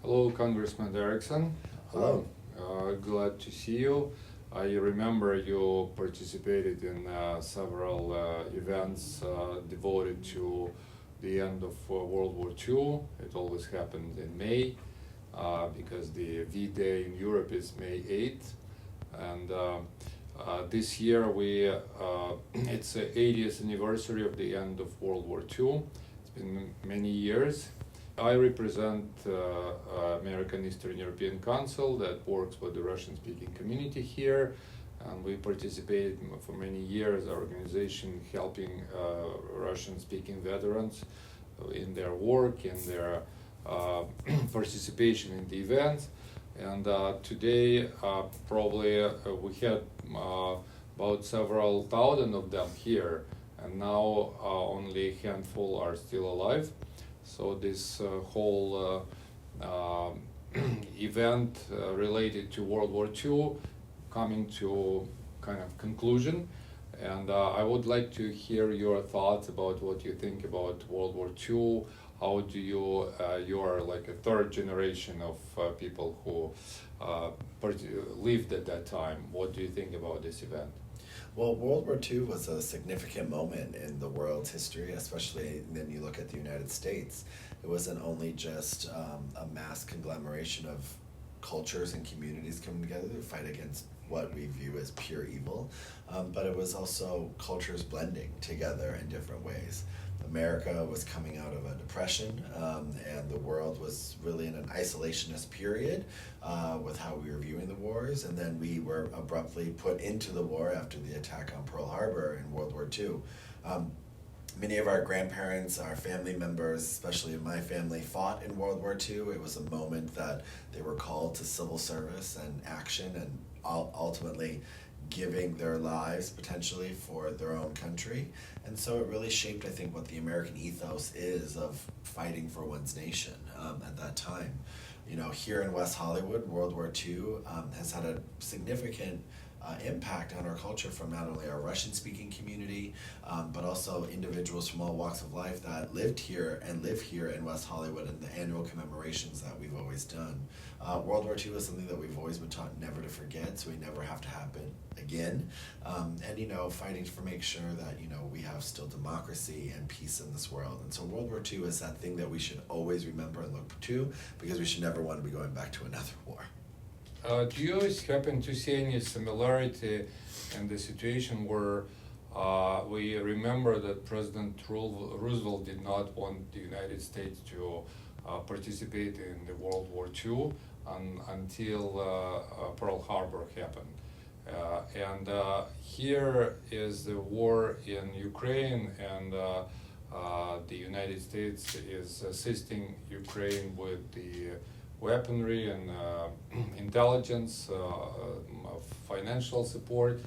Hello, Congressman Erickson. Hello. Glad to see you. I remember you participated in several events devoted to the end of World War II. It always happened in May because the V-Day in Europe is May 8th. And this year it's the 80th anniversary of the end of World War II. It's been many years. I represent American Eastern European Council that works with the Russian-speaking community here, and we participated for many years, our organization helping Russian-speaking veterans in their work, in their participation in the events. And today, probably we had about several thousand of them here, and now only a handful are still alive. So this whole event related to World War II coming to kind of conclusion, and I would like to hear your thoughts about what you think about World War II. How do you are like a third generation of people who lived at that time. What do you think about this event? Well, World War II was a significant moment in the world's history, especially when you look at the United States. It wasn't only just a mass conglomeration of cultures and communities coming together to fight against what we view as pure evil, but it was also cultures blending together in different ways. America was coming out of a depression, and the world was really in an isolationist period with how we were viewing the wars, and then we were abruptly put into the war after the attack on Pearl Harbor in World War II. Many of our grandparents, our family members, especially in my family, fought in World War II. It was a moment that they were called to civil service and action, and ultimately giving their lives potentially for their own country. And so it really shaped, I think, what the American ethos is of fighting for one's nation at that time. You know, here in West Hollywood, World War II has had a significant impact on our culture from not only our Russian-speaking community, but also individuals from all walks of life that lived here and live here in West Hollywood, and the annual commemorations that we've always done. World War II is something that we've always been taught never to forget, so we never have to happen again. And, you know, fighting to make sure that, you know, we have still democracy and peace in this world. And so World War II is that thing that we should always remember and look to, because we should never want to be going back to another war. Do you happen to see any similarity in the situation where we remember that President Roosevelt did not want the United States to participate in the World War II until Pearl Harbor happened? And here is the war in Ukraine, and the United States is assisting Ukraine with the weaponry and intelligence, financial support.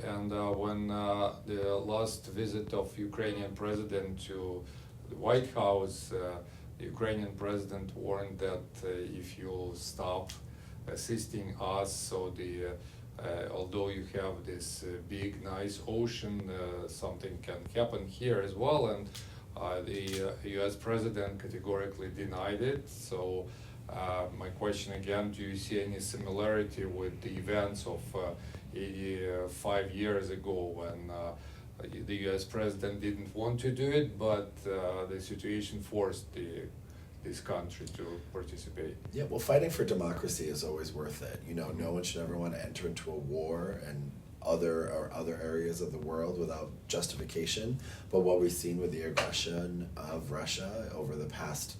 And when the last visit of Ukrainian president to the White House, the Ukrainian president warned that if you stop assisting us, so although you have this big nice ocean, something can happen here as well. And the US president categorically denied it. So my question again, do you see any similarity with the events of 85 years ago when the US president didn't want to do it, but the situation forced this country to participate? Yeah, well, fighting for democracy is always worth it. You know, no one should ever want to enter into a war and other areas of the world without justification. But what we've seen with the aggression of Russia over the past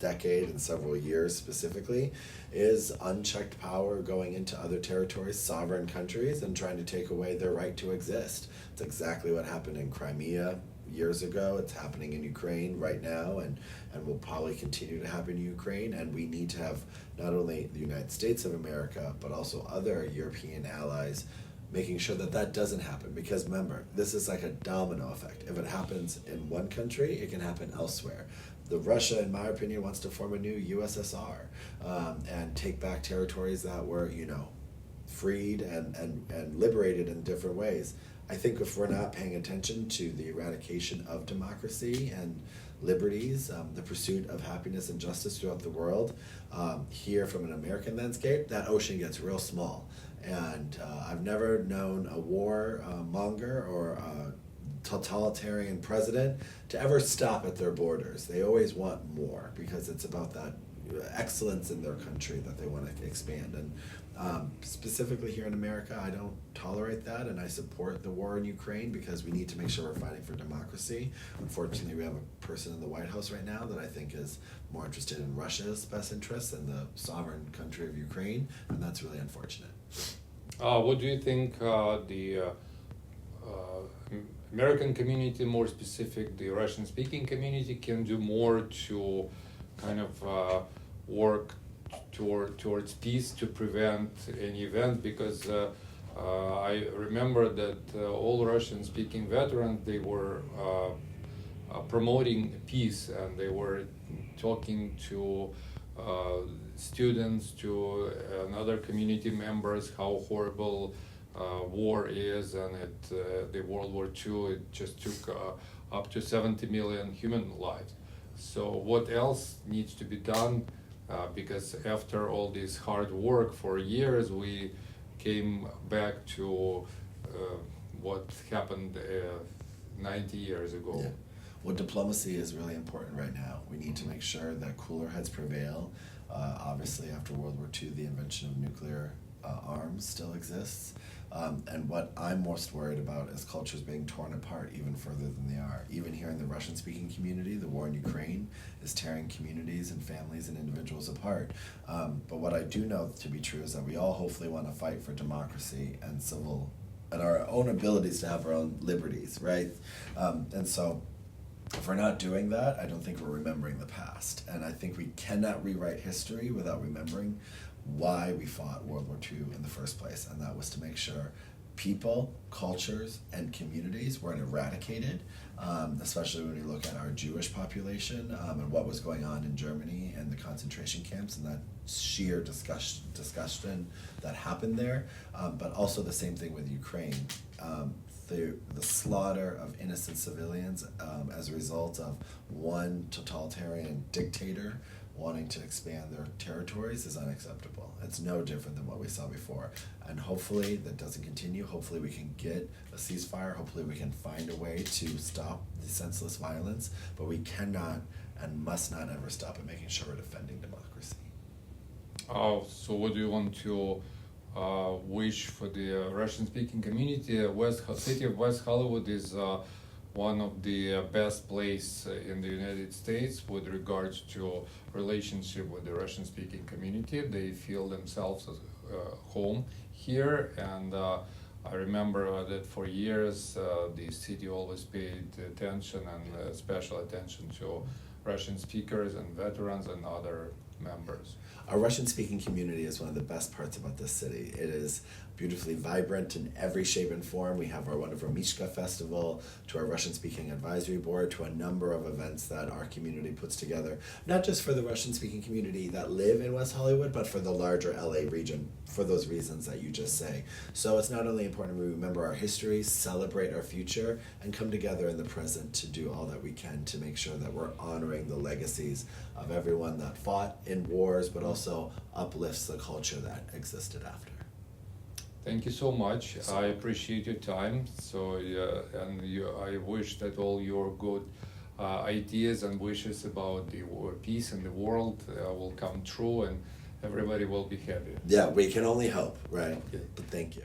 decade and several years specifically is unchecked power going into other territories, sovereign countries, and trying to take away their right to exist. It's exactly what happened in Crimea years ago. It's happening in Ukraine right now, and will probably continue to happen in Ukraine. And we need to have not only the United States of America, but also other European allies making sure that that doesn't happen. Because remember, this is like a domino effect. If it happens in one country, it can happen elsewhere. Russia, in my opinion, wants to form a new USSR and take back territories that were, you know, freed and liberated in different ways. I think if we're not paying attention to the eradication of democracy and liberties, the pursuit of happiness and justice throughout the world, here from an American landscape, that ocean gets real small. And I've never known a war monger or a totalitarian president to ever stop at their borders. They always want more because it's about that excellence in their country that they want to expand. And specifically here in America, I don't tolerate that, and I support the war in Ukraine because we need to make sure we're fighting for democracy. Unfortunately, we have a person in the White House right now that I think is more interested in Russia's best interests than the sovereign country of Ukraine, and that's really unfortunate. What do you think the American community, more specific, the Russian-speaking community, can do more to kind of work towards peace to prevent any event? Because I remember that all Russian-speaking veterans, they were promoting peace, and they were talking to students, to other community members, how horrible war is, and the World War II, it just took up to 70 million human lives. So what else needs to be done? Because after all this hard work for years, we came back to what happened 90 years ago. Yeah. Well, diplomacy is really important right now. We need to make sure that cooler heads prevail. Obviously, after World War II, the invention of nuclear arms still exists. And what I'm most worried about is cultures being torn apart even further than they are. Even here in the Russian-speaking community, the war in Ukraine is tearing communities and families and individuals apart. But what I do know to be true is that we all hopefully want to fight for democracy and and our own abilities to have our own liberties, right? And so if we're not doing that, I don't think we're remembering the past. And I think we cannot rewrite history without remembering why we fought World War II in the first place, and that was to make sure people, cultures, and communities weren't eradicated, especially when you look at our Jewish population and what was going on in Germany and the concentration camps and that sheer discussion that happened there, but also the same thing with Ukraine. The slaughter of innocent civilians as a result of one totalitarian dictator wanting to expand their territories is unacceptable. It's no different than what we saw before. And hopefully that doesn't continue. Hopefully we can get a ceasefire. Hopefully we can find a way to stop the senseless violence. But we cannot and must not ever stop at making sure we're defending democracy. So what do you want to wish for the Russian-speaking community? City of West Hollywood is one of the best places in the United States with regards to relationship with the Russian-speaking community. They feel themselves home here, and I remember that for years the city always paid attention and special attention to Russian speakers and veterans and other members. Our Russian-speaking community is one of the best parts about this city. It is beautifully vibrant in every shape and form. We have our wonderful Mishka Festival, to our Russian-speaking advisory board, to a number of events that our community puts together, not just for the Russian-speaking community that live in West Hollywood, but for the larger LA region, for those reasons that you just say. So it's not only important we remember our history, celebrate our future, and come together in the present to do all that we can to make sure that we're honoring the legacies of everyone that fought in wars, but also uplifts the culture that existed after. Thank you so much. I appreciate your time. I wish that all your good ideas and wishes about the peace in the world will come true, and everybody will be happy. Yeah, we can only hope, right? Okay. But thank you.